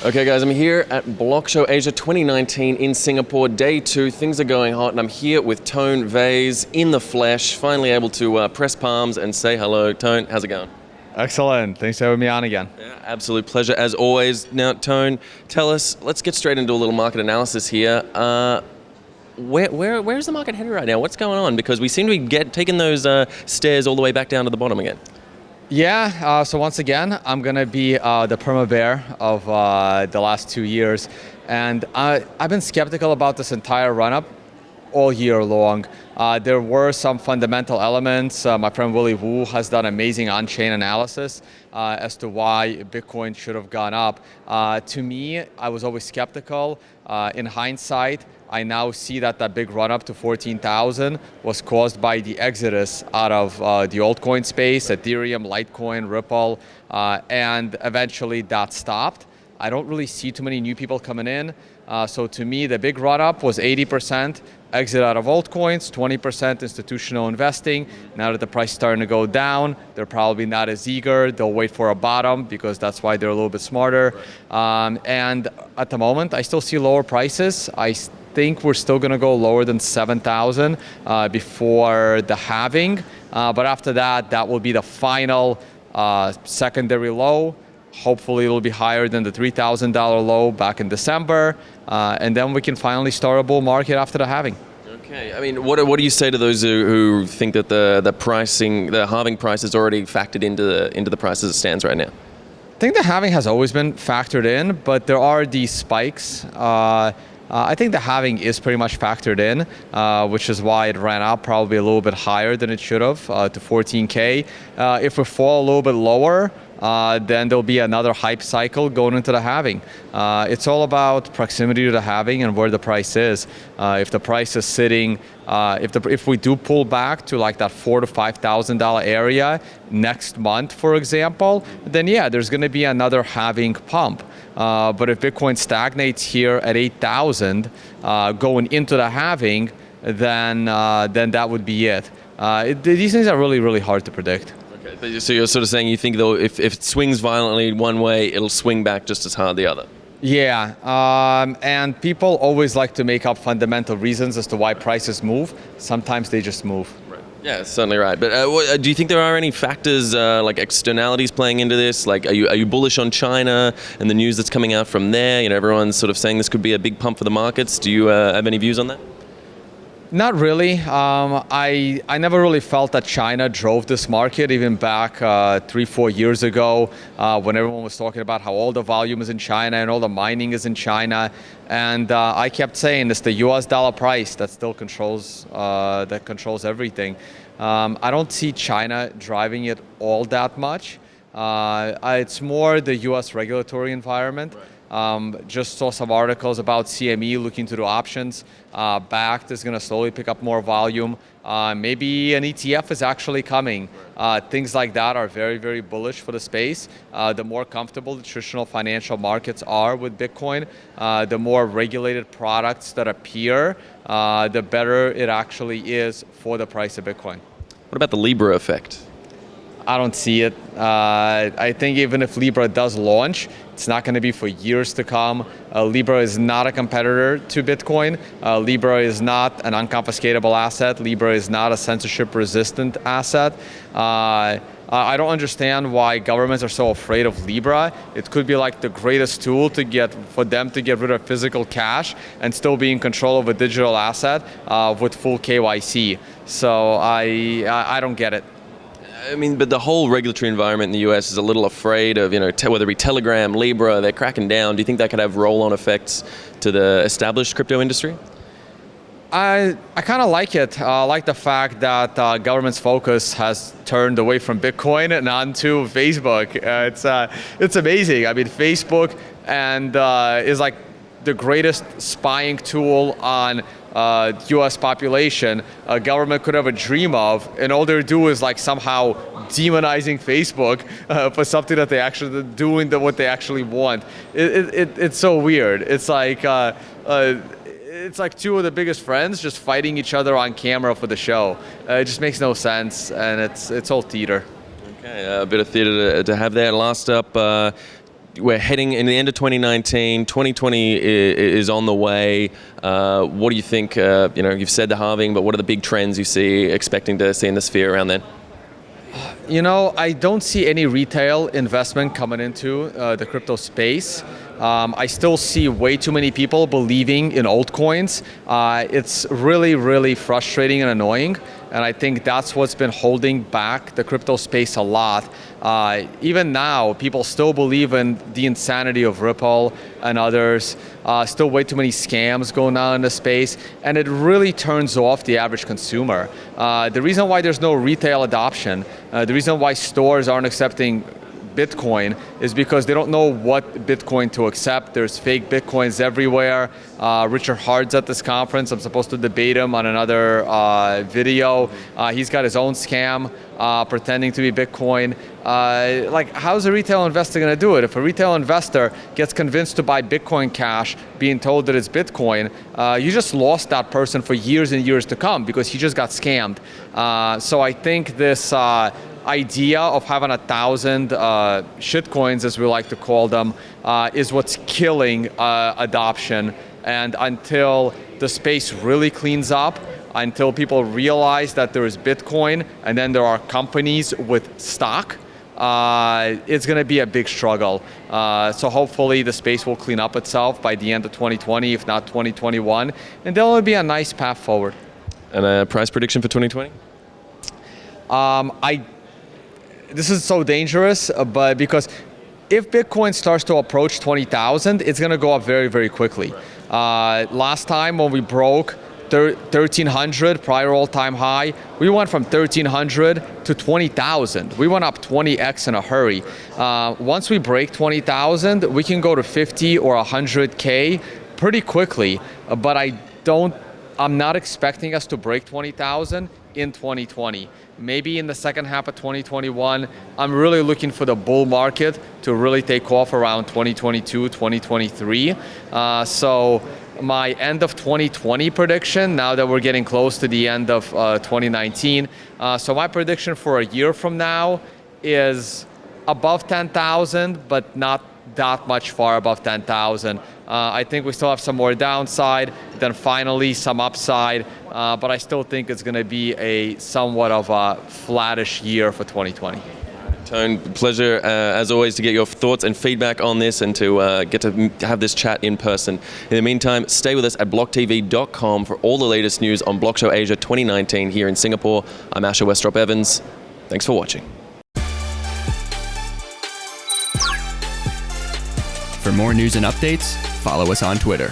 Okay guys, I'm here at Blockshow Asia 2019 in Singapore, day 2. Things are going hot and I'm here with Tone Vays in the flesh, finally able to press palms and say hello. Tone, how's it going? Excellent. Thanks for having me on again. Yeah, absolute pleasure as always. Now Tone, tell us, let's get straight into a little market analysis here. Where's the market headed right now? What's going on? Because we seem to be taking those stairs all the way back down to the bottom again. Yeah, so once again, I'm going to be the perma bear of the last 2 years. And I've been skeptical about this entire run-up all year long. There were some fundamental elements. My friend Willy Woo has done amazing on-chain analysis as to why Bitcoin should have gone up. To me, I was always skeptical. In hindsight, I now see that that big run up to 14,000 was caused by the exodus out of the altcoin space, Ethereum, Litecoin, Ripple, and eventually that stopped. I don't really see too many new people coming in. So to me, the big run up was 80% exit out of altcoins, 20% institutional investing. Now that the price is starting to go down, they're probably not as eager. They'll wait for a bottom because that's why they're a little bit smarter. And at the moment, I still see lower prices. I think we're still going to go lower than 7,000 before the halving. But after that, that will be the final secondary low. Hopefully it'll be higher than the $3,000 low back in December. And then we can finally start a bull market after the halving. Okay, I mean, what do you say to those who think that the pricing, the halving price is already factored into the price as it stands right now? I think the halving has always been factored in, but there are these spikes. I think the halving is pretty much factored in, which is why it ran up probably a little bit higher than it should have to 14K. If we fall a little bit lower, then there'll be another hype cycle going into the halving. It's all about proximity to the halving and where the price is. If the price is sitting, if we do pull back to like that $4,000 to $5,000 area next month, for example, then yeah, there's going to be another halving pump. But if Bitcoin stagnates here at 8,000 going into the halving, then that would be it. These things are really, really hard to predict. Okay, so you're sort of saying you think though if it swings violently one way, it'll swing back just as hard the other? Yeah, and people always like to make up fundamental reasons as to why prices move. Sometimes they just move. Right. Yeah, certainly right. But do you think there are any factors like externalities playing into this? Like, are you bullish on China and the news that's coming out from there? You know, everyone's sort of saying this could be a big pump for the markets. Do you have any views on that? Not really. I never really felt that China drove this market, even back 3-4 years ago when everyone was talking about how all the volume is in China and all the mining is in China. And I kept saying it's the US dollar price that still controls everything. I don't see China driving it all that much. It's more the US regulatory environment. Right. Just saw some articles about CME looking to do options. Backed is going to slowly pick up more volume. Maybe an ETF is actually coming. Things like that are very, very bullish for the space. The more comfortable the traditional financial markets are with Bitcoin, the more regulated products that appear, the better it actually is for the price of Bitcoin. What about the Libra effect? I don't see it. I think even if Libra does launch, it's not going to be for years to come. Libra is not a competitor to Bitcoin. Libra is not an unconfiscatable asset. Libra is not a censorship-resistant asset. I don't understand why governments are so afraid of Libra. It could be like the greatest tool for them to get rid of physical cash and still be in control of a digital asset with full KYC. So I don't get it. I mean, but the whole regulatory environment in the US is a little afraid of, whether it be Telegram, Libra, they're cracking down. Do you think that could have roll-on effects to the established crypto industry? I kind of like it. I like the fact that government's focus has turned away from Bitcoin and onto Facebook. It's amazing. I mean, Facebook is like the greatest spying tool on US population a government could ever dream of, and all they do is like somehow demonizing Facebook for something that they actually doing what they actually want. It's so weird. It's like two of the biggest friends just fighting each other on camera for the show. It just makes no sense, and it's all theater. Okay, a bit of theater to have there. Last up, we're heading in the end of 2019. 2020 is on the way. What do you think? You've said the halving, but what are the big trends you see expecting to see in the sphere around then? I don't see any retail investment coming into the crypto space. I still see way too many people believing in altcoins. It's really, really frustrating and annoying. And I think that's what's been holding back the crypto space a lot. Even now, people still believe in the insanity of Ripple and others. Still way too many scams going on in the space. And it really turns off the average consumer. The reason why there's no retail adoption, the reason why stores aren't accepting Bitcoin is because they don't know what Bitcoin to accept. There's fake Bitcoins everywhere. Richard Hard's at this conference. I'm supposed to debate him on another video. He's got his own scam pretending to be Bitcoin. How's a retail investor going to do it? If a retail investor gets convinced to buy Bitcoin Cash, being told that it's Bitcoin, you just lost that person for years and years to come because he just got scammed. So I think this idea of having 1,000 shitcoins, as we like to call them, is what's killing adoption. And until the space really cleans up, until people realize that there is Bitcoin and then there are companies with stock, it's going to be a big struggle. So hopefully the space will clean up itself by the end of 2020, if not 2021, and there will be a nice path forward. And a price prediction for 2020? This is so dangerous, but because if Bitcoin starts to approach 20,000, it's going to go up very, very quickly. Last time when we broke 1,300, prior all-time high, we went from 1,300 to 20,000. We went up 20x in a hurry. Once we break 20,000, we can go to 50 or 100K pretty quickly, but I'm not expecting us to break 20,000 in 2020. Maybe in the second half of 2021. I'm really looking for the bull market to really take off around 2022, 2023. So my end of 2020 prediction, now that we're getting close to the end of 2019, so my prediction for a year from now is above 10,000, but not that much far above 10,000. I think we still have some more downside, then finally some upside, but I still think it's going to be a somewhat of a flattish year for 2020. Tone, pleasure as always to get your thoughts and feedback on this and to get to have this chat in person. In the meantime, stay with us at blocktv.com for all the latest news on Blockshow Asia 2019 here in Singapore. I'm Asher Westrop Evans. Thanks for watching. For more news and updates, follow us on Twitter.